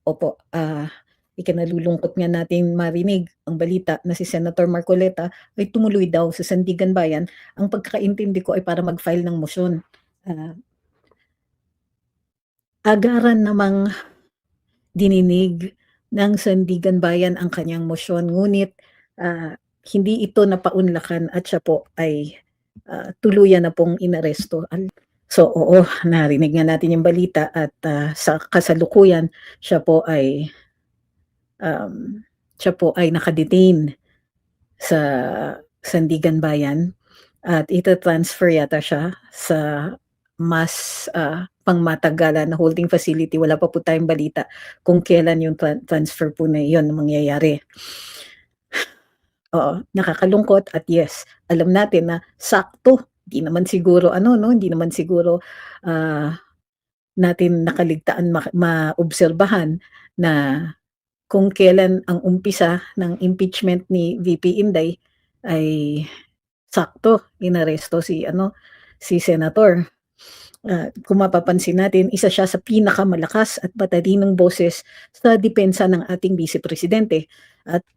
opo, ikinalulungkot nga natin marinig ang balita na si Senator Marcoleta ay tumuloy daw sa Sandigan Bayan. Ang pagkakaintindi ko ay para mag-file ng motion. Ah, Agaran namang dininig ng Sandigan Bayan ang kanyang mosyon, ngunit hindi ito napaunlakan at siya po ay tuluyan na pong inaresto. So oo, narinig nga natin yung balita at sa kasalukuyan siya po ay um, naka-detain sa Sandigan Bayan at ita-transfer yata siya sa mas pangmatagalan na holding facility. Wala pa po tayong balita kung kailan yung transfer po na yun mangyayari. Oo, nakakalungkot at yes, alam natin na sakto, hindi naman siguro ano 'no, hindi naman siguro natin nakaligtaan maobserbahan na kung kailan ang umpisa ng impeachment ni VP Inday ay sakto inaresto si ano, si senator. Kung mapapansin natin, isa siya sa pinakamalakas at matalinong boses sa depensa ng ating Vice Presidente at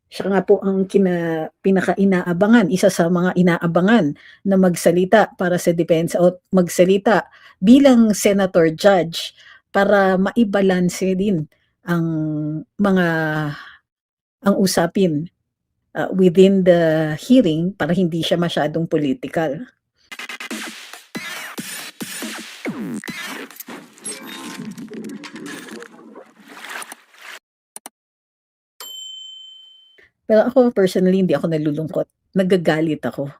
siya nga po ang pinaka-inaabangan, isa sa mga inaabangan na magsalita para sa depensa o magsalita bilang senator judge para maibalanse din ang mga usapin within the hearing para hindi siya masyadong political. Pero ako personally hindi ako nalulungkot, nagagalit ako.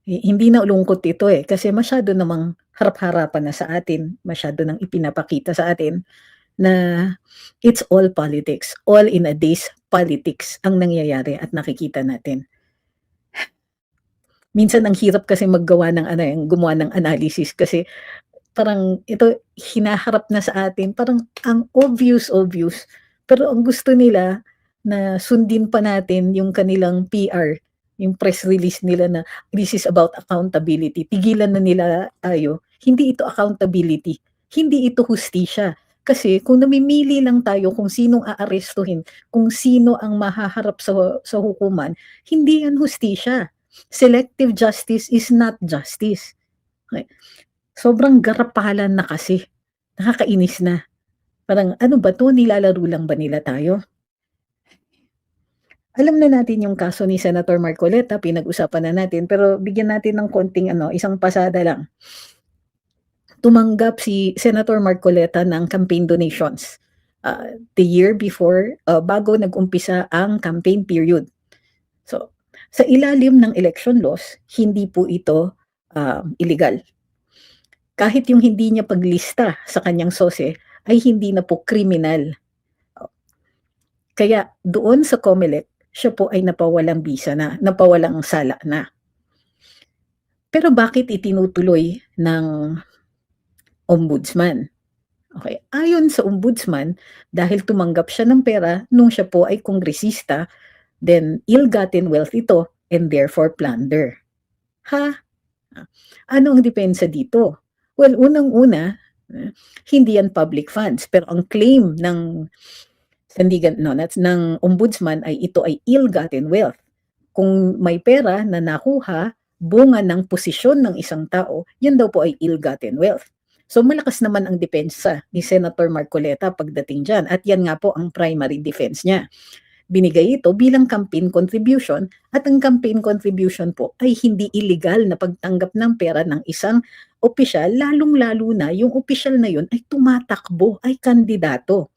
Hindi na lungkot ito, kasi masyado namang harap-harapan na sa atin, masyado nang ipinapakita sa atin na it's all politics, all in a day's politics ang nangyayari at nakikita natin. Minsan ang hirap kasi maggawa ng ano, gumawa ng analysis kasi parang ito hinaharap na sa atin, parang ang obvious, pero ang gusto nila na sundin pa natin yung kanilang PR, yung press release nila na this is about accountability. Tigilan na nila tayo. Hindi ito accountability, hindi ito hustisya. Kasi kung namimili lang tayo kung sinong aarestuhin, kung sino ang mahaharap sa hukuman, hindi yan hustisya. Selective justice is not justice. Okay. Sobrang garapalan na kasi, nakakainis na. Parang ano ba 'to, nilalaro lang ba nila tayo? Alam na natin yung kaso ni Senator Marcoleta, pinag-usapan na natin, pero bigyan natin ng konting ano, isang pasada lang. Tumanggap si Senator Marcoleta ng campaign donations, the year before, bago nag-umpisa ang campaign period. So, sa ilalim ng election laws, hindi po ito illegal. Kahit yung hindi niya paglista sa kanyang sose ay hindi na po kriminal. Kaya doon sa COMELEC, siya po ay napawalang bisa na, napawalang sala na. Pero bakit itinutuloy ng ombudsman? Okay, ayon sa ombudsman, dahil tumanggap siya ng pera nung siya po ay kongresista, then ill-gotten wealth ito and therefore plunder. Ha? Ano ang depensa dito? Well, unang-una, hindi yan public funds, pero ang claim ng ng ombudsman ay ito ay ill-gotten wealth. Kung may pera na nakuha, bunga ng posisyon ng isang tao, yan daw po ay ill-gotten wealth. So malakas naman ang depensa ni Senator Marcoleta pagdating dyan. At yan nga po ang primary defense niya. Binigay ito bilang campaign contribution at ang campaign contribution po ay hindi illegal na pagtanggap ng pera ng isang opisyal, lalong-lalo na yung opisyal na yun ay tumatakbo, ay kandidato.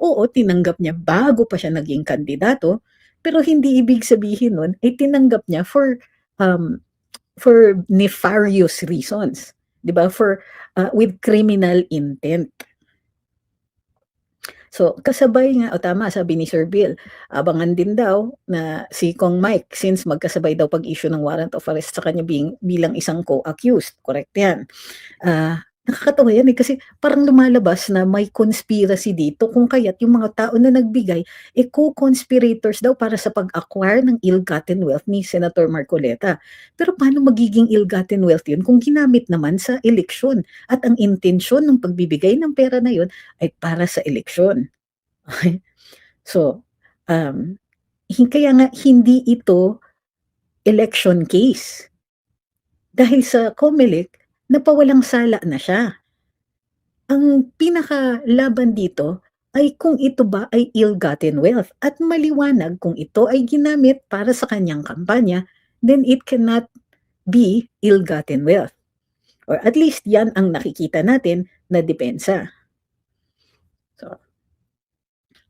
Oo, tinanggap niya bago pa siya naging kandidato, pero hindi ibig sabihin nun ay tinanggap niya for nefarious reasons, 'di ba? With criminal intent. So, kasabay nga, o tama, sabi ni Sir Bill, abangan din daw na si Kong Mike, since magkasabay daw pag-issue ng warrant of arrest sa kanya bilang isang co-accused. Correct yan. Nakakatawa yan kasi parang lumalabas na may conspiracy dito kung kaya't yung mga tao na nagbigay, co-conspirators daw para sa pag-acquire ng ill-gotten wealth ni Senator Marcoleta. Pero paano magiging ill-gotten wealth yun kung ginamit naman sa eleksyon at ang intensyon ng pagbibigay ng pera na yun ay para sa eleksyon? Okey? So, um, kaya nga hindi ito election case. Dahil sa COMELEC, napawalang sala na siya. Ang pinakalaban dito ay kung ito ba ay ill-gotten wealth at maliwanag kung ito ay ginamit para sa kanyang kampanya, then it cannot be ill-gotten wealth. Or at least yan ang nakikita natin na depensa. So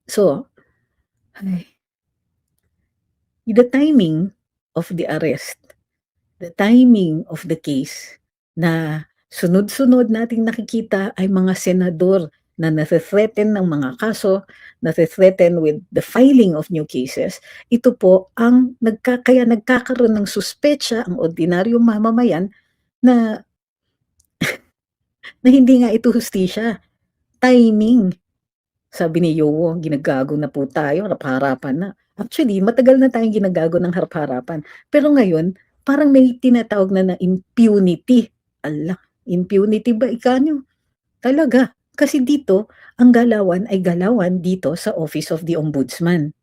so, ay, the timing of the arrest, the timing of the case na sunod-sunod nating nakikita ay mga senador na nathi-threaten ng mga kaso, nathi-threaten with the filing of new cases. Ito po ang kaya nagkakaroon ng suspetsa ang ordinaryong mamamayan na hindi nga ito hustisya, timing. Sabi ni Yowo, "Ginagago na po tayo, harap-harapan na." Actually, matagal na tayong ginagago ng harap-harapan. Pero ngayon, parang may tinatawag na impunity. Hala, impunity ba ika niyo? Talaga. Kasi dito, ang galawan ay galawan dito sa Office of the Ombudsman.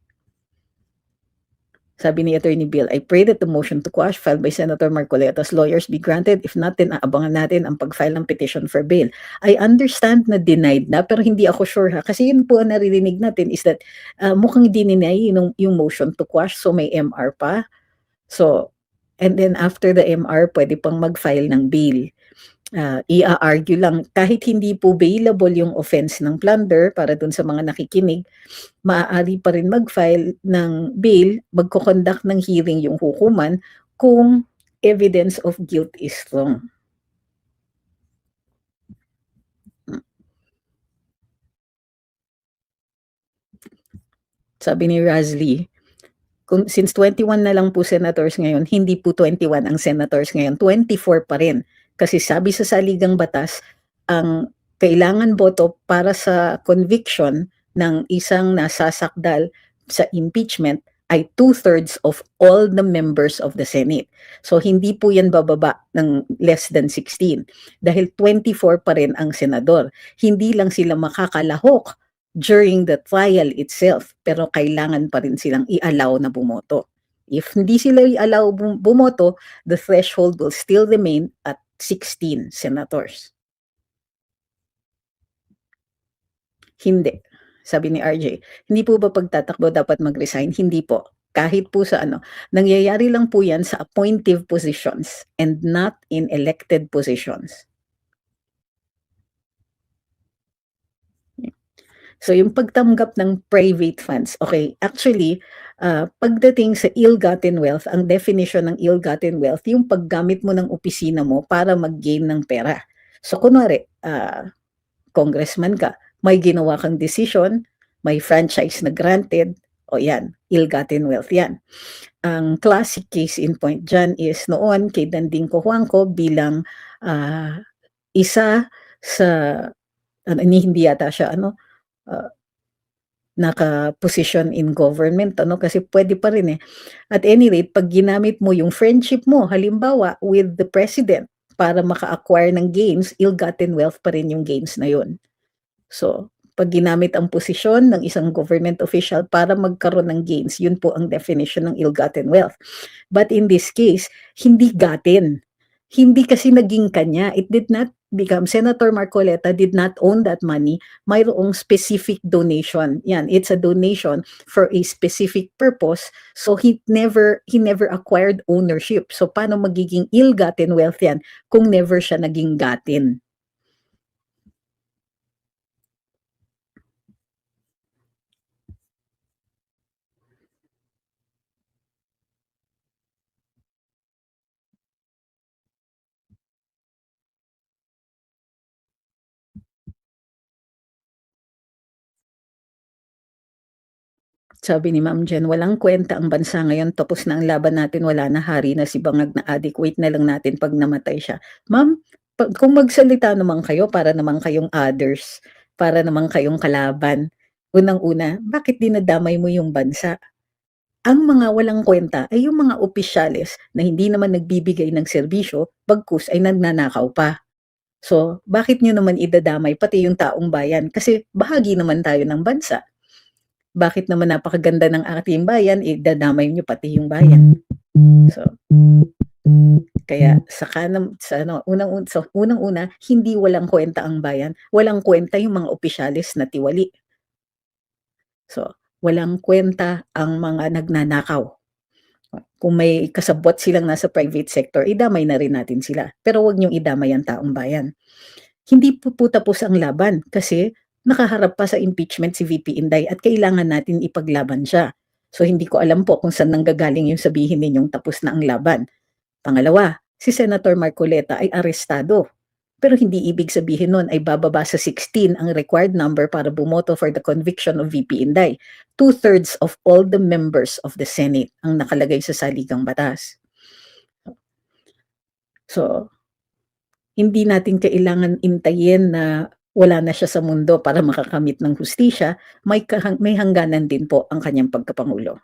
Sabi ni Attorney Bill, "I pray that the motion to quash filed by Senator Marcoleta's lawyers be granted. If not, then aabangan natin ang pag-file ng petition for bail." I understand na denied na, pero hindi ako sure ha. Kasi yun po ang naririnig natin is that mukhang dininay yung motion to quash, so may MR pa. So, and then after the MR, pwede pang mag-file ng bail. Ia-argue lang, kahit hindi po bailable yung offense ng plunder para dun sa mga nakikinig, maaari pa rin mag-file ng bail, magko-conduct ng hearing yung hukuman kung evidence of guilt is strong. Sabi ni Razlie, since 21 na lang po senators ngayon, hindi po 21 ang senators ngayon, 24 pa rin. Kasi sabi sa saligang batas, ang kailangan boto para sa conviction ng isang nasasakdal sa impeachment ay 2/3 of all the members of the Senate. So hindi po yan bababa ng less than 16 dahil 24 pa rin ang senador. Hindi lang sila makakalahok during the trial itself, pero kailangan pa rin silang i-allow na bumoto. If hindi sila i-allow bumoto, the threshold will still remain at 16 senators. Hindi. Sabi ni RJ, hindi po ba pagtatakbo dapat mag-resign? Hindi po. Kahit po sa ano, nangyayari lang po yan sa appointive positions and not in elected positions. So yung pagtanggap ng private funds, okay, actually, pagdating sa ill-gotten wealth, ang definition ng ill-gotten wealth, yung paggamit mo ng opisina mo para mag-gain ng pera. So kunwari, congressman ka, may ginawa kang decision, may franchise na granted, o yan, ill-gotten wealth yan. Ang classic case in point dyan is noon kay Danding Cojuangco bilang isa sa, hindi yata siya, naka-position in government, kasi pwede pa rin eh. At any rate, pag ginamit mo yung friendship mo, halimbawa with the president, para maka-acquire ng gains, ill-gotten wealth pa rin yung gains na yun. So, pag ginamit ang posisyon ng isang government official para magkaroon ng gains, yun po ang definition ng ill-gotten wealth. But in this case, hindi gotten. Hindi kasi naging kanya. It did not become, Senator Marcoleta did not own that money. Mayroong specific donation. Yan, it's a donation for a specific purpose. So he never acquired ownership. So paano magiging ill-gotten wealth yan kung never siya naging gotten? Sabi ni Ma'am Jen, walang kwenta ang bansa ngayon, tapos na ang laban natin, wala na, hari na si Bangag na adik, wait na lang natin 'pag namatay siya. Ma'am, kung magsalita naman kayo para naman kayong others, para naman kayong kalaban. Unang-una, bakit dinadamay mo yung bansa? Ang mga walang kwenta ay yung mga opisyales na hindi naman nagbibigay ng serbisyo, bagkus ay nagnanakaw pa. So, bakit niyo naman idadamay pati yung taong bayan? Kasi bahagi naman tayo ng bansa. Bakit naman napakaganda ng ating bayan, idadamay niyo pati yung bayan. So, kaya unang-una, hindi walang kuwenta ang bayan, walang kuwenta yung mga opisyalis na tiwali. So, walang kuwenta ang mga nagnanakaw. Kung may kasabwat silang nasa private sector, idamay na rin natin sila. Pero wag niyong idamay ang taong bayan. Hindi po tapos ang laban kasi nakaharap pa sa impeachment si VP Inday at kailangan natin ipaglaban siya. So hindi ko alam po kung saan nanggagaling yung sabihin ninyong tapos na ang laban. Pangalawa, si Senator Marcoleta ay arestado. Pero hindi ibig sabihin nun ay bababa sa 16 ang required number para bumoto for the conviction of VP Inday. 2/3 of all the members of the Senate ang nakalagay sa saligang batas. So, hindi natin kailangan intayin na wala na siya sa mundo para makakamit ng hustisya, may hangganan din po ang kanyang pagkapangulo.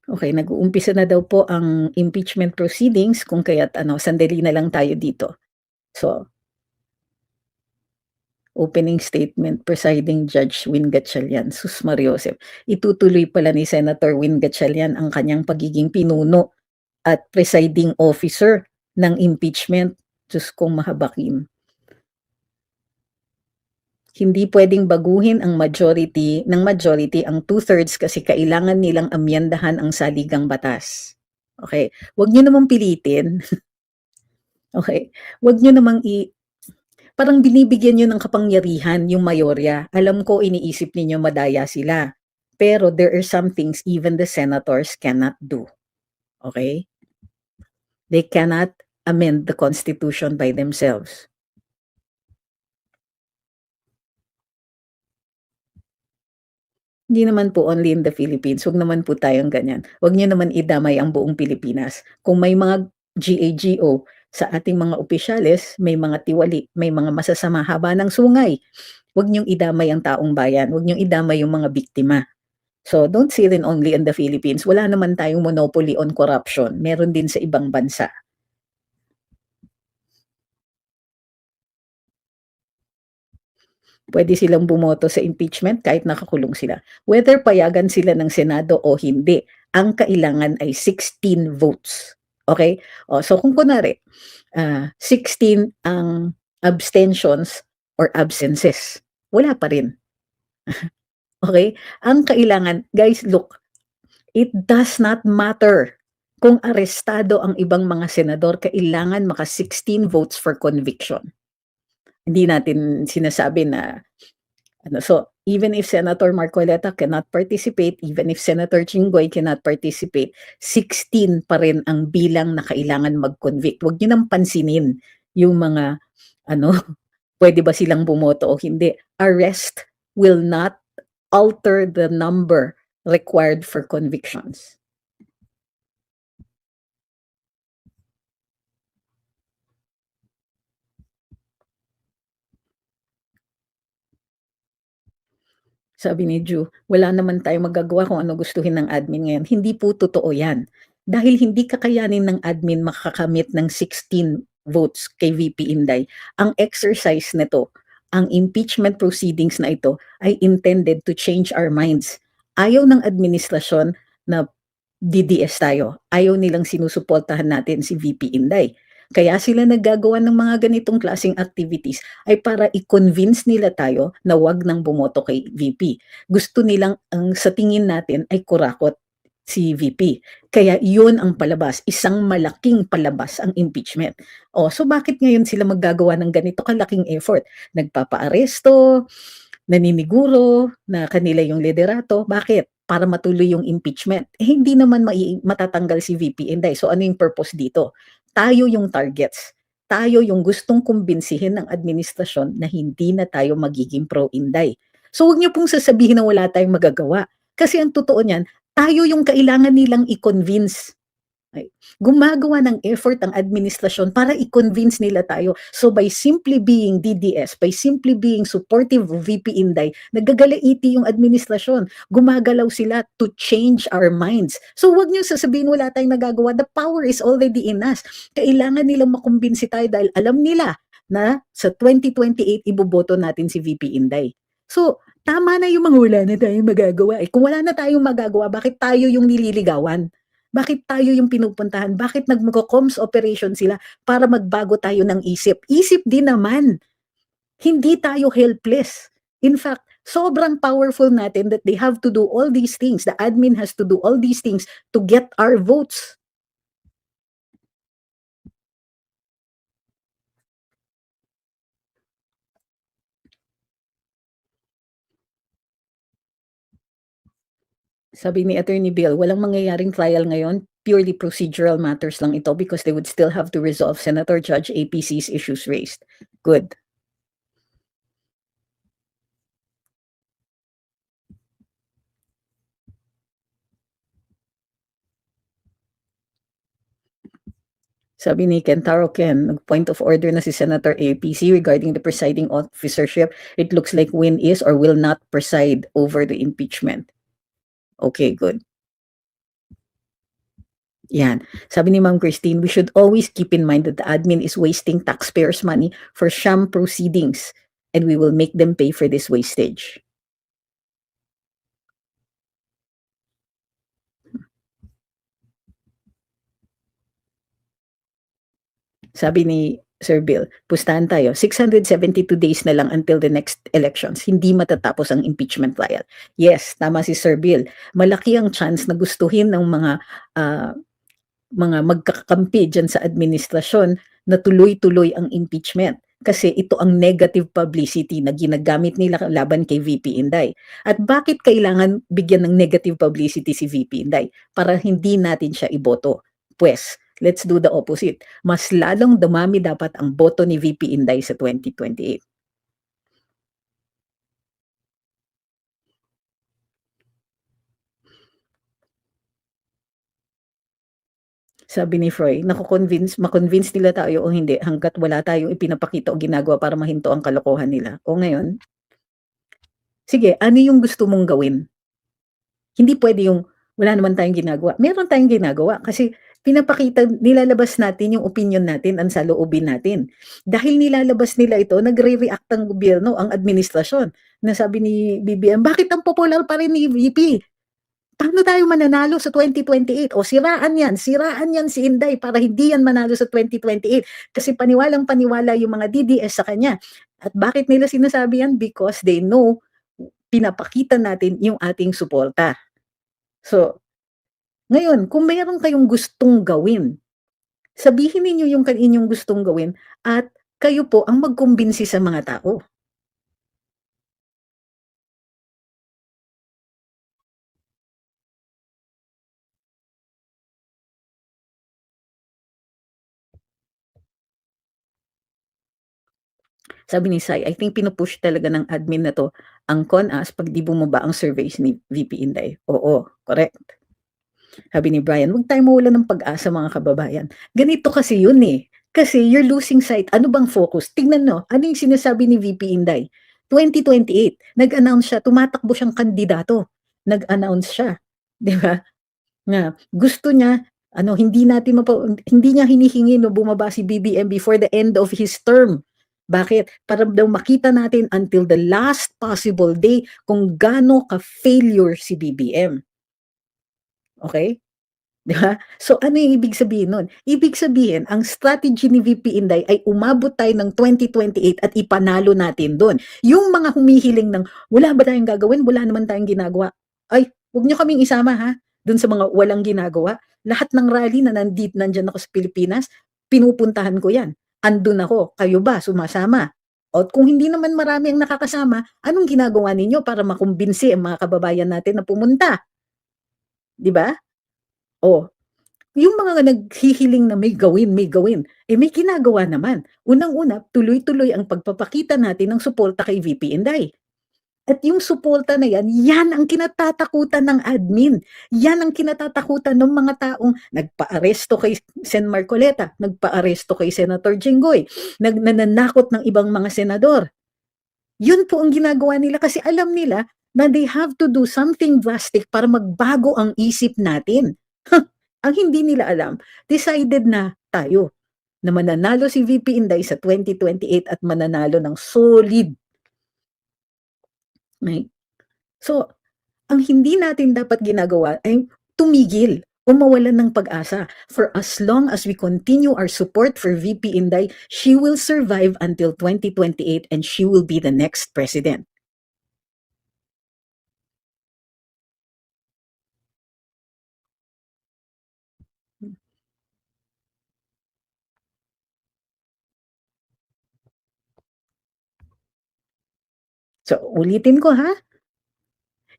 Okay, nag-uumpisa na daw po ang impeachment proceedings kung kaya't sandali na lang tayo dito. So, opening statement, Presiding Judge Win Gatchalian, sus Mariosep. Itutuloy pala ni Senator Win Gatchalian ang kanyang pagiging pinuno at presiding officer ng impeachment. Diyos kong mahabakin. Hindi pwedeng baguhin ng majority ang 2/3 kasi kailangan nilang amyendahan ang saligang batas. Okay, wag niyo namang pilitin. Okay, wag niyo namang parang binibigyan niyo ng kapangyarihan yung mayorya. Alam ko iniisip ninyo madaya sila. Pero there are some things even the senators cannot do. Okay? They cannot amend the Constitution by themselves. Hindi naman po only in the Philippines, wag naman po tayong ganyan. Wag niyo naman idamay ang buong Pilipinas. Kung may mga GAGO sa ating mga opisyales, may mga tiwali, may mga masasama haba ng sungay. Wag niyong idamay ang taong bayan, wag niyong idamay yung mga biktima. So don't say rin only in the Philippines, wala naman tayong monopoly on corruption. Meron din sa ibang bansa. Pwede silang bumoto sa impeachment kahit nakakulong sila. Whether payagan sila ng Senado o hindi, ang kailangan ay 16 votes. Okay? So kung kunwari, 16 ang abstentions or absences, wala pa rin. Okay? Ang kailangan, guys, look, it does not matter kung arestado ang ibang mga senador, kailangan maka 16 votes for conviction. Hindi natin sinasabi na so even if Senator Marcoleta cannot participate, even if Senator Jinggoy cannot participate, 16 pa rin ang bilang na kailangan mag-convict. Huwag niyo nang pansinin yung mga pwede ba silang bumoto o hindi. Arrest will not alter the number required for convictions. Sabi ni Ju, wala naman tayong magagawa kung ano gustuhin ng admin ngayon. Hindi po totoo yan. Dahil hindi kakayanin ng admin makakamit ng 16 votes kay VP Inday. Ang exercise nito, ang impeachment proceedings na ito ay intended to change our minds. Ayaw ng administrasyon na DDS tayo. Ayaw nilang sinusuportahan natin si VP Inday. Kaya sila naggagawa ng mga ganitong klaseng activities ay para i-convince nila tayo na wag nang bumoto kay VP. Gusto nilang ang sa tingin natin ay kurakot si VP. Kaya yun ang palabas, isang malaking palabas ang impeachment. So bakit ngayon sila maggagawa ng ganito kalaking effort? Nagpapaaresto, naniniguro na kanila yung liderato. Bakit? Para matuloy yung impeachment. Hindi naman matatanggal si VP Inday. So ano yung purpose dito? Tayo yung targets. Tayo yung gustong kumbinsihin ng administrasyon na hindi na tayo magiging pro-Inday. So huwag niyo pong sasabihin na wala tayong magagawa. Kasi ang totoo niyan, tayo yung kailangan nilang i-convince. Gumagawa ng effort ang administrasyon para i-convince nila tayo. So by simply being DDS, by simply being supportive of VP Inday, nagagalaiti yung administrasyon. Gumagalaw sila to change our minds. So wag niyo sasabihin wala tayong nagagawa. The power is already in us. Kailangan nilang makumbinsi tayo dahil alam nila na sa 2028 iboboto natin si VP Inday. So, tama na yung mga wala na tayong magagawa, eh. Kung wala na tayong magagawa, bakit tayo yung nililigawan? Bakit tayo yung pinupuntahan? Bakit nagko-comms operation sila para magbago tayo ng isip? Isip din naman. Hindi tayo helpless. In fact, sobrang powerful natin that they have to do all these things. The admin has to do all these things to get our votes. Sabi ni Attorney Bill, walang mangyayaring trial ngayon, purely procedural matters lang ito because they would still have to resolve Senator Judge APC's issues raised. Good. Sabi ni Kentaro Ken, point of order na si Senator APC regarding the presiding officership. It looks like Win is or will not preside over the impeachment. Okay, good. Yan. Sabi ni Ma'am Christine, we should always keep in mind that the admin is wasting taxpayers' money for sham proceedings and we will make them pay for this wastage. Sabi ni Sir Bill, pustahan tayo, 672 days na lang until the next elections. Hindi matatapos ang impeachment trial. Yes, tama si Sir Bill. Malaki ang chance na gustuhin ng mga magkakampi dyan sa administrasyon na tuloy-tuloy ang impeachment. Kasi ito ang negative publicity na ginagamit nila laban kay VP Inday. At bakit kailangan bigyan ng negative publicity si VP Inday? Para hindi natin siya iboto. Pues, let's do the opposite. Mas lalong dumami dapat ang boto ni VP Inday sa 2028. Sabi ni Froy, makonvince nila tayo o hindi hanggat wala tayong ipinapakita o ginagawa para mahinto ang kalokohan nila. O ngayon, sige, ano yung gusto mong gawin? Hindi pwede yung wala naman tayong ginagawa. Meron tayong ginagawa kasi pinapakita, nilalabas natin yung opinion natin, ang saloobin natin. Dahil nilalabas nila ito, nagre-react ang gobyerno, ang administrasyon. Na sabi ni BBM, bakit ang popular pa rin ni VP? Paano tayo mananalo sa 2028? O siraan yan si Inday para hindi yan manalo sa 2028. Kasi paniwalang paniwala yung mga DDS sa kanya. At bakit nila sinasabi yan? Because they know pinapakita natin yung ating suporta. So, ngayon, kung mayroon kayong gustong gawin, sabihin ninyo yung inyong gustong gawin at kayo po ang magkumbinsi sa mga tao. Sabi ni Sai, I think pinupush talaga ng admin na to ang CONAS pag di bumaba ang surveys ni VP Inday. Oo, correct. Sabi ni Brian, huwag tayo mawala ng pag-asa mga kababayan. Ganito kasi yun eh. Kasi you're losing sight. Ano bang focus? Tingnan no, ano yung sinasabi ni VP Inday? 2028, nag-announce siya, tumatakbo siyang kandidato. Nag-announce siya. Di ba? Nga, gusto niya, hindi niya hinihingi no bumaba si BBM before the end of his term. Bakit? Para daw makita natin until the last possible day kung gaano ka-failure si BBM. Okay? Di ba? So ano yung ibig sabihin nun? Ibig sabihin, ang strategy ni VP Inday ay umabot tayo ng 2028 at ipanalo natin doon. Yung mga humihiling ng, wala ba tayong gagawin? Wala naman tayong ginagawa. Ay, huwag nyo kaming isama ha, doon sa mga walang ginagawa. Lahat ng rally na nandyan ako sa Pilipinas, pinupuntahan ko yan. Andun ako, kayo ba, sumasama? O kung hindi naman marami ang nakakasama, anong ginagawa ninyo para makumbinsi ang mga kababayan natin na pumunta? Di ba? O, yung mga naghihiling na may gawin, eh may ginagawa naman. Unang-una, tuloy-tuloy ang pagpapakita natin ng suporta kay VP Inday. At yung suporta na yan, yan ang kinatatakutan ng admin. Yan ang kinatatakutan ng mga taong nagpa-aresto kay Sen. Marcoleta, nagpa-aresto kay Senator Jinggoy, nananakot ng ibang mga senador. Yun po ang ginagawa nila kasi alam nila na they have to do something drastic para magbago ang isip natin. Ang hindi nila alam, decided na tayo. na mananalo si VP Inday sa 2028 at mananalo ng solid. Right? So, ang hindi natin dapat ginagawa ay tumigil o mawalan ng pag-asa. For as long as we continue our support for VP Inday, she will survive until 2028 and she will be the next president. So, ulitin ko ha,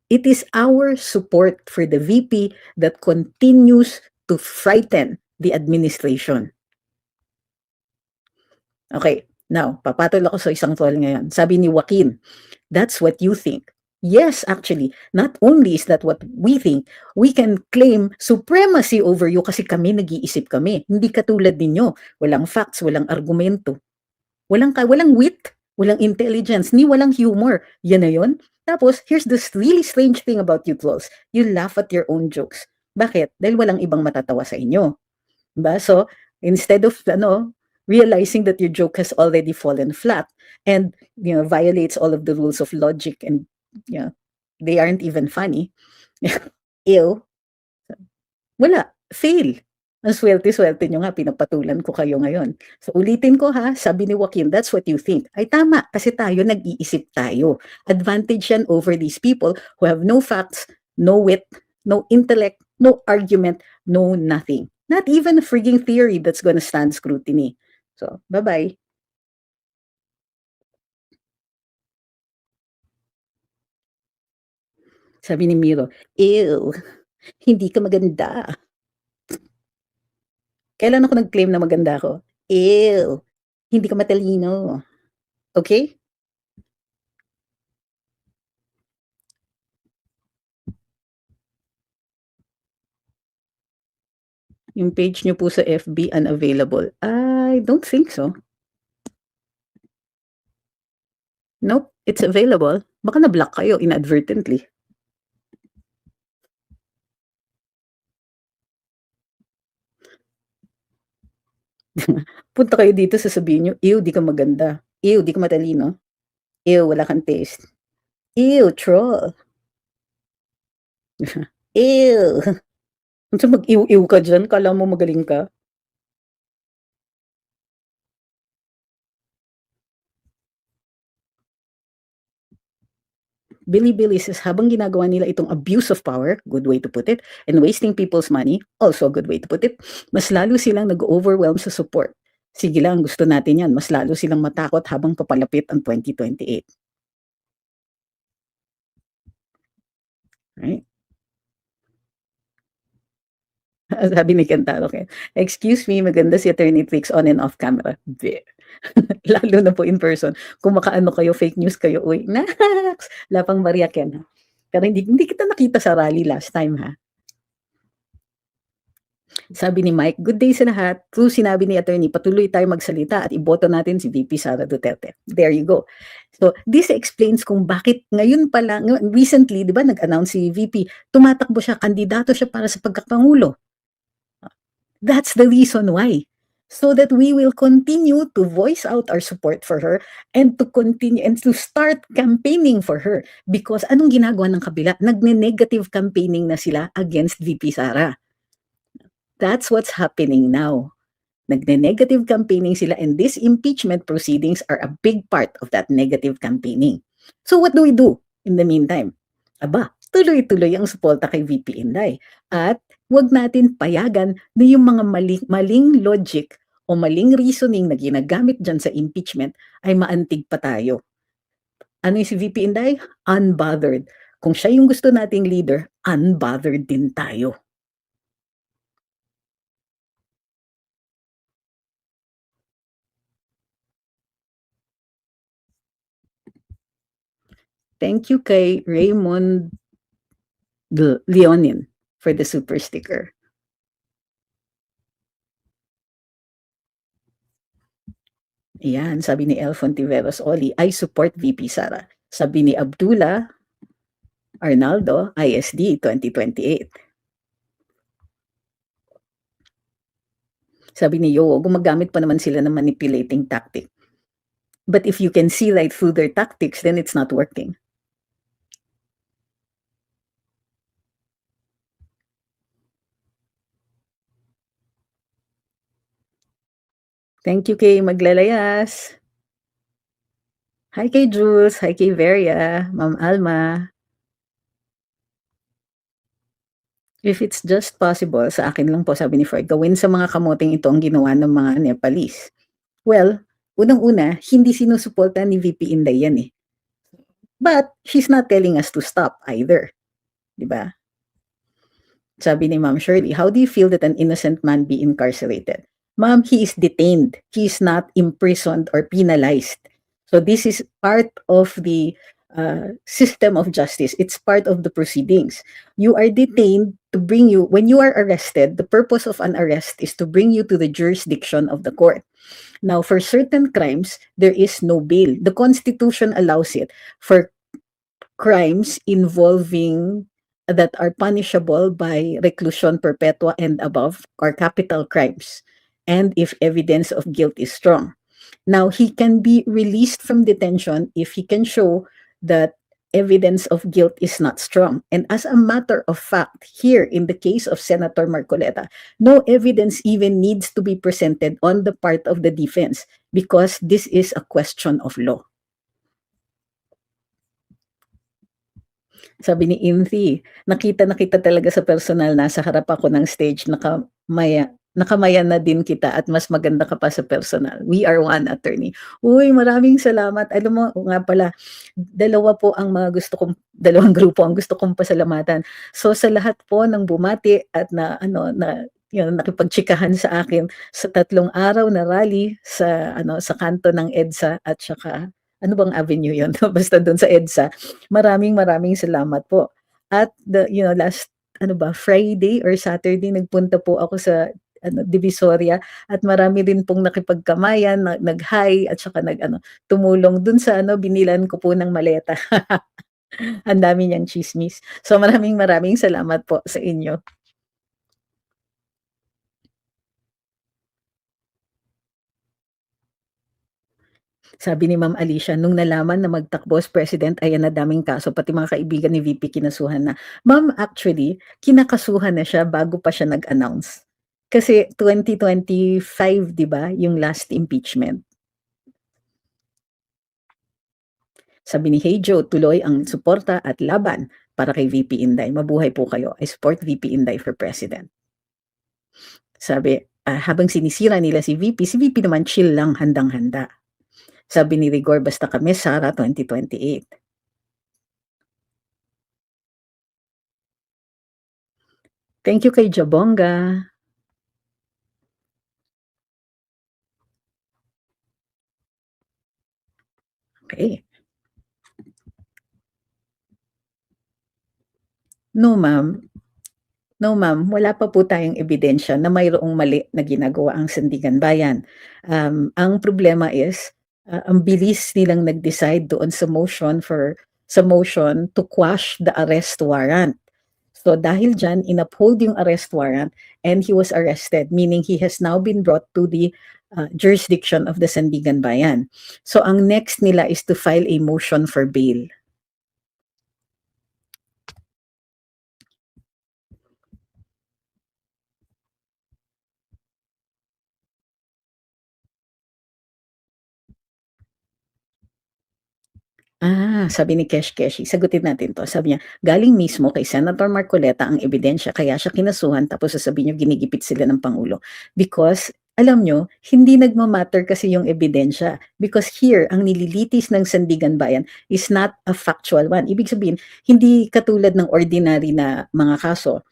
it is our support for the VP that continues to frighten the administration. Okay, now, papatol ako sa isang tol ngayon. Sabi ni Joaquin, that's what you think. Yes, actually, not only is that what we think, we can claim supremacy over you kasi kami nag-iisip kami. Hindi katulad ninyo, walang facts, walang argumento. Walang wit, walang intelligence, ni walang humor. Yan na yun. Tapos, here's the really strange thing about you trolls. You laugh at your own jokes. Bakit? Dahil walang ibang matatawa sa inyo. Diba? So, instead of realizing that your joke has already fallen flat and violates all of the rules of logic and they aren't even funny, ew, wala, fail. Ang swerte-swerte nyo nga, pinapatulan ko kayo ngayon. So ulitin ko ha, sabi ni Joaquin, that's what you think. Ay tama, kasi tayo nag-iisip tayo. Advantage yan over these people who have no facts, no wit, no intellect, no argument, no nothing. Not even a frigging theory that's gonna stand scrutiny. So, bye-bye. Sabi ni Miro, ew, hindi ka maganda. Kailan ako nag-claim na maganda ako? Ew, hindi ka matalino. Okay? Yung page nyo po sa FB unavailable. I don't think so. Nope, it's available. Baka na-block kayo inadvertently. Punta kayo dito, sasabihin nyo, ew, di ka maganda. Ew, di ka matalino. Ew, wala kang taste. Ew, troll. Ew. Kung sa mag-ew-ew ka dyan, kala mo magaling ka. Billy says, habang ginagawa nila itong abuse of power, good way to put it, and wasting people's money, also a good way to put it, mas lalo silang nag-overwhelm sa support. Sige lang, gusto natin yan. Mas lalo silang matakot habang papalapit ang 2028. Right? Sabi ni Kentaro, okay, excuse me, maganda si Attorney Tricks on and off camera. Lalo na po in person. Kung makaano kayo, fake news kayo, uy, naks! Lapang Maria Ken, ha? Pero hindi kita nakita sa rally last time, ha? Sabi ni Mike, good day sa lahat. True, sinabi ni attorney, patuloy tayo magsalita at iboto natin si VP Sara Duterte. There you go. So, this explains kung bakit ngayon pa lang, recently, di ba, nag-announce si VP, tumatakbo siya, kandidato siya para sa pagkapangulo. That's the reason why. So that we will continue to voice out our support for her and to continue and to start campaigning for her. Because anong ginagawa ng kabila? Nagne-negative campaigning na sila against VP Sara. That's what's happening now. Nagne-negative campaigning sila and these impeachment proceedings are a big part of that negative campaigning. So what do we do in the meantime? Aba, tuloy-tuloy ang suporta kay VP Inday. At huwag natin payagan na yung mga maling logic o maling reasoning na ginagamit dyan sa impeachment ay maantig pa tayo. Ano yung si VP Inday? Unbothered. Kung siya yung gusto nating leader, unbothered din tayo. Thank you kay Raymond Leonin for the super sticker. Ayan, sabi ni El Fontiveros Oli, I support VP Sara. Sabi ni Abdullah Arnaldo, ISD 2028. Sabi ni Yo, gumagamit pa naman sila ng manipulating tactic. But if you can see right through their tactics, then it's not working. Thank you kay Maglalayas. Hi kay Jules, hi kay Veria, Ma'am Alma. If it's just possible, sa akin lang po, sabi ni Freud, gawin sa mga kamoting ito ang ginawa ng mga Nepalese. Well, unang-una, hindi sinusuporta ni VP Inday yan eh. But she's not telling us to stop either. Diba? Sabi ni Ma'am Shirley, how do you feel that an innocent man be incarcerated? Ma'am, he is detained. He is not imprisoned or penalized. So this is part of the system of justice. It's part of the proceedings. You are detained to bring you, when you are arrested, the purpose of an arrest is to bring you to the jurisdiction of the court. Now, for certain crimes, there is no bail. The Constitution allows it for crimes involving that are punishable by reclusion perpetua and above, or capital crimes, and if evidence of guilt is strong. Now, he can be released from detention if he can show that evidence of guilt is not strong. And as a matter of fact, here in the case of Senator Marcoleta, no evidence even needs to be presented on the part of the defense because this is a question of law. Sabi ni Inthi, nakita na kita talaga sa personal, nasa harap ako ng stage, nakamaya na din kita at mas maganda ka pa sa personal. We are one, attorney. Uy, maraming salamat. Alam mo, nga pala, dalawang grupo ang gusto kong pasalamatan. So sa lahat po ng bumati at nakipagtsikahan sa akin sa 3 araw na rally sa kanto ng EDSA at saka ano bang avenue yun? Basta doon sa EDSA. Maraming salamat po. At last Friday or Saturday nagpunta po ako sa Divisoria at marami rin pong nakipagkamayan, nag-hi at saka tumulong dun sa binilan ko po ng maleta. Ang dami niyang chismis. So maraming salamat po sa inyo. Sabi ni Ma'am Alicia, nung nalaman na magtakbo as president, ayan na daming kaso, pati mga kaibigan ni VP kinasuhan na. Ma'am, actually, kinakasuhan na siya bago pa siya nag-announce. Kasi 2025, di ba, yung last impeachment. Sabi ni Hey Joe, tuloy ang suporta at laban para kay VP Inday. Mabuhay po kayo. I support VP Inday for president. Sabi, habang sinisira nila si VP naman chill lang, handang-handa. Sabi ni Rigor, basta kami, Sara, 2028. Thank you kay Jabonga. Okay. No, ma'am. No, ma'am. Wala pa po tayong ebidensya na mayroong mali na ginagawa ang Sandigan Bayan. Ang problema is, ang bilis nilang nag-decide doon sa motion to quash the arrest warrant. So dahil dyan, in-uphold yung arrest warrant and he was arrested, meaning he has now been brought to the jurisdiction of the Sandigan Bayan. So ang next nila is to file a motion for bail. Sabi ni Keshi, sagutin natin 'to. Sabi niya, galing mismo kay Senator Marcoleta ang ebidensya kaya siya kinasuhan tapos sasabihin niyo ginigipit sila ng Pangulo. Because alam niyo, hindi nagma-matter kasi yung ebidensya. Because here, ang nililitis ng Sandigan Bayan is not a factual one. Ibig sabihin, hindi katulad ng ordinary na mga kaso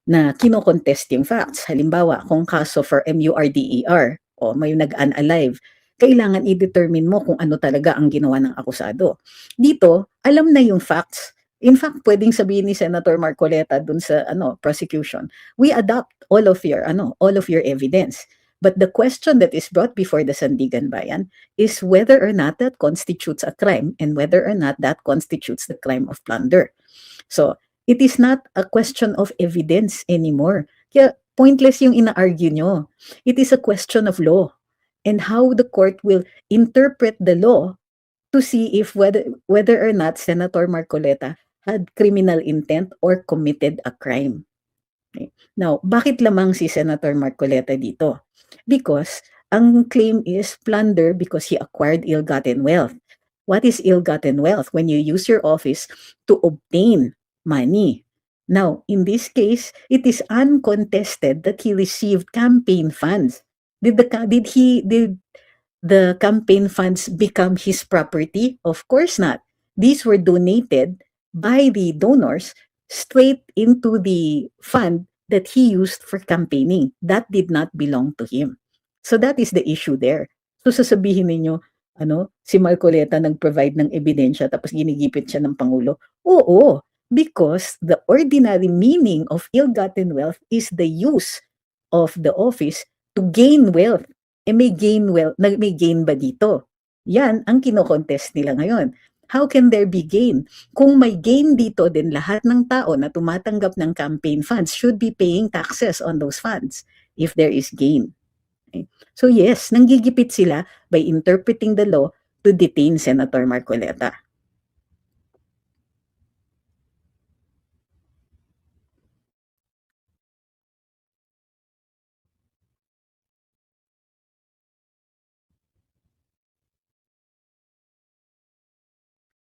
na kino-contest yung facts. Halimbawa, kung kaso for MURDER o may nag-unalive, kailangan i-determine mo kung ano talaga ang ginawa ng akusado. Dito, alam na yung facts. In fact, pwedeng sabihin ni Senator Marcoleta dun sa prosecution, we adopt all of your evidence. But the question that is brought before the Sandigan Bayan is whether or not that constitutes a crime and whether or not that constitutes the crime of plunder. So, it is not a question of evidence anymore. Kaya pointless yung ina-argue nyo. It is a question of law and how the court will interpret the law to see if whether or not Senator Marcoleta had criminal intent or committed a crime. Okay. Now, bakit lamang si Senator Marcoleta dito? Because ang claim is plunder because he acquired ill-gotten wealth. What is ill-gotten wealth? When you use your office to obtain money. Now, in this case, it is uncontested that he received campaign funds. Did the campaign funds become his property? Of course not. These were donated by the donors straight into the fund that he used for campaigning. That did not belong to him. So that is the issue there. So sasabihin ninyo, si Marcoleta nag-provide ng ebidensya tapos ginigipit siya ng Pangulo. Oo, because the ordinary meaning of ill-gotten wealth is the use of the office to gain wealth. May gain ba dito? Yan ang kino-contest nila ngayon. How can there be gain? Kung may gain dito, then lahat ng tao na tumatanggap ng campaign funds should be paying taxes on those funds if there is gain. Okay? So yes, nanggigipit sila by interpreting the law to detain Senator Marcoleta.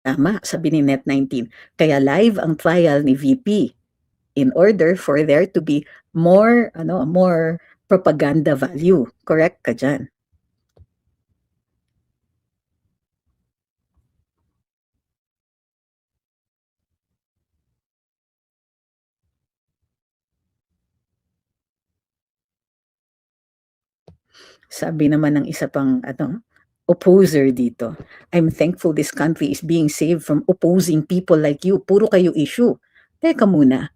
Tama, sabi ni Net19. Kaya live ang trial ni VP in order for there to be more propaganda value. Correct ka dyan? Sabi naman ng isa pang opposer dito, I'm thankful this country is being saved from opposing people like you. Puro kayo issue. Teka muna,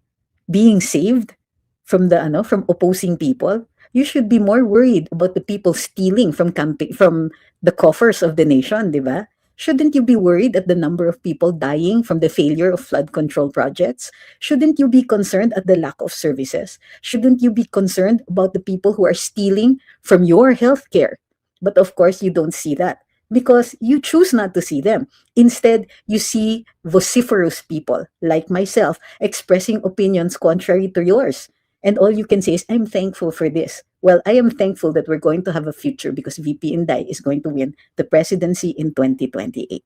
being saved from from opposing people? You should be more worried about the people stealing from the coffers of the nation, di ba? Shouldn't you be worried at the number of people dying from the failure of flood control projects? Shouldn't you be concerned at the lack of services? Shouldn't you be concerned about the people who are stealing from your healthcare? But of course, you don't see that because you choose not to see them. Instead, you see vociferous people like myself expressing opinions contrary to yours. And all you can say is, I'm thankful for this. Well, I am thankful that we're going to have a future because VP Inday is going to win the presidency in 2028.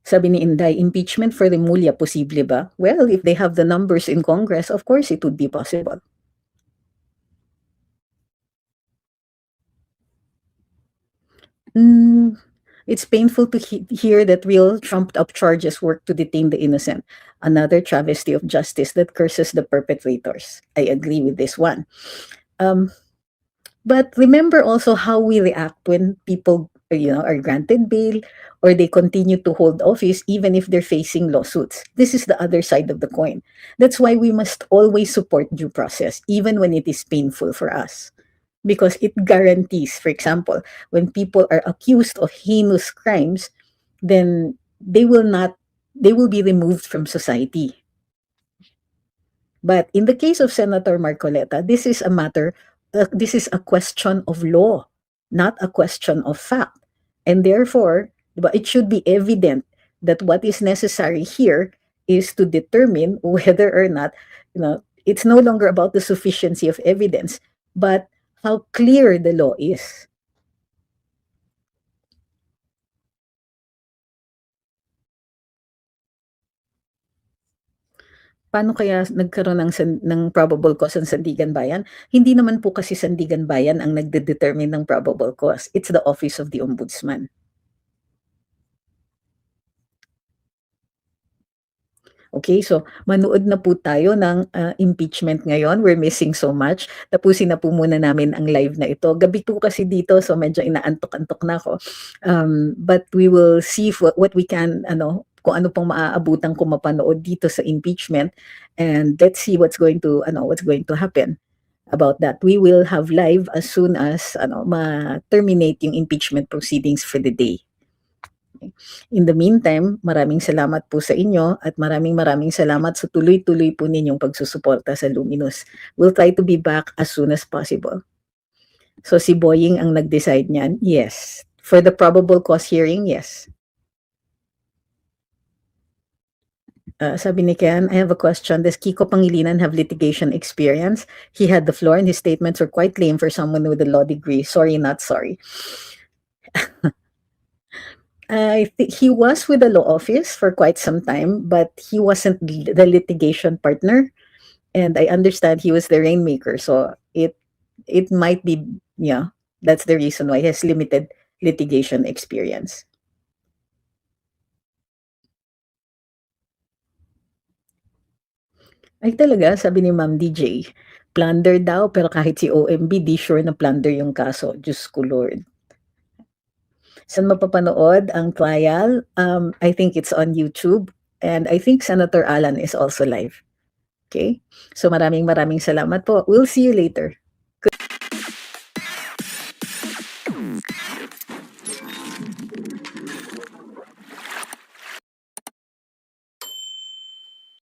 Sabi ni Inday, impeachment for Remulla, posible ba? Well, if they have the numbers in Congress, of course it would be possible. It's painful to hear that real trumped-up charges work to detain the innocent. Another travesty of justice that curses the perpetrators. I agree with this one. But remember also how we react when people, are granted bail or they continue to hold office even if they're facing lawsuits. This is the other side of the coin. That's why we must always support due process, even when it is painful for us. Because it guarantees, for example, when people are accused of heinous crimes, then they will be removed from society. But in the case of Senator Marcoleta, this is a question of law, not a question of fact. And therefore, it should be evident that what is necessary here is to determine whether or not, it's no longer about the sufficiency of evidence, but how clear the law is. Paano kaya nagkaroon ng probable cause ang Sandigan Bayan? Hindi naman po kasi Sandigan Bayan ang nagde-determine ng probable cause. It's the Office of the Ombudsman. Okay, so manood na po tayo ng impeachment ngayon. We're missing so much. Tapusin na po muna namin ang live na ito. Gabi po kasi dito, so medyo inaantok-antok na ako. But we will see what we can, kung ano pang maaabutan ko mapanood dito sa impeachment. And let's see what's going to happen about that. We will have live as soon as ma-terminate yung impeachment proceedings for the day. In the meantime, maraming salamat po sa inyo at maraming salamat sa tuloy-tuloy po ninyong pagsusuporta sa Luminous. We'll try to be back as soon as possible. So si Boying ang nag-decide niyan? Yes. For the probable cause hearing, yes. Sabi ni Ken, I have a question. Does Kiko Pangilinan have litigation experience? He had the floor and his statements were quite lame for someone with a law degree. Sorry, not sorry. I think he was with the law office for quite some time, but he wasn't the litigation partner. And I understand he was the rainmaker. So it might be, yeah, that's the reason why he has limited litigation experience. Ay talaga, sabi ni Ma'am DJ, plunder daw pero kahit si OMB di sure na plunder yung kaso. Diyos ko Lord. Saan mapapanood ang trial? I think it's on YouTube and I think Senator Alan is also live. Okay? So maraming salamat po. We'll see you later. Good